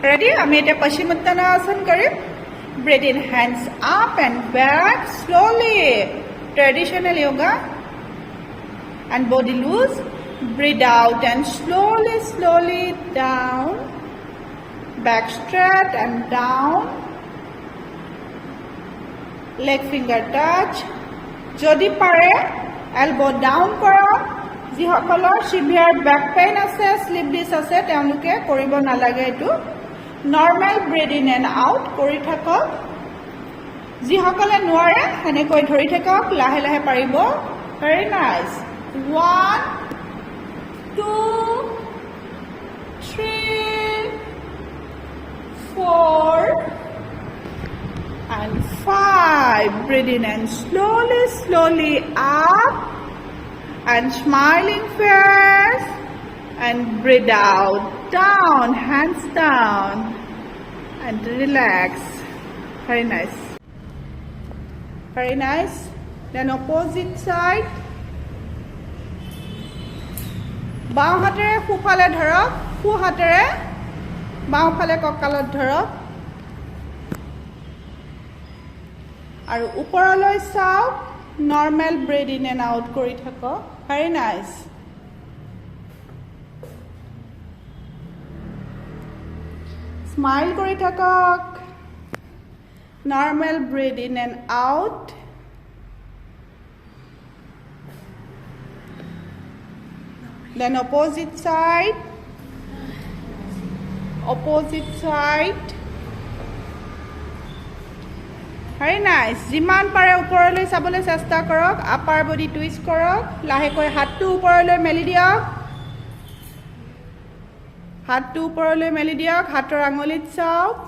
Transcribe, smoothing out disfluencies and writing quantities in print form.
Ready? আমি এটা Pauchchimauttasana কৰিম. Breathe in, hands up and back slowly. Traditional yoga. And body loose. Breathe out and slowly down. Back straight and down. Leg finger touch. Jodi pare elbow down কৰক. যিসকলৰ severe back pain আছে, sleep disc আছে, তেওঁলোকে কৰিব নালাগে এটো. Normal breathe in and out কৰি থাকক. যিসকলে নোৱাৰে এনেকৈ ধৰি থাকক, লাহে লাহে পাৰিব. Very nice. 1 2 3 4 and 5. Breathe in and slowly up and smiling face and breathe out, down, hands down and relax. Very nice. Very nice. Then opposite side. বাও হাতেৰে খুফালে ধৰক, খু হাতেৰে বাও ফালে কঁকালত ধৰক আৰু ওপৰলৈ চাওক. Normal breath in and out কৰি থাকক. Very nice. স্মাইল কৰি থাকক. Normal breath in and out. Then opposite side. Opposite side. Very nice. যিমান পাৰে ওপৰলৈ চাবলৈ চেষ্টা কৰক. আপাৰ বডি টুইষ্ট কৰক. লাহেকৈ হাতটো ওপৰলৈ মেলি দিয়ক. হাতটো ওপৰলৈ মেলি দিয়ক. হাতৰ আঙুলিত চাওক.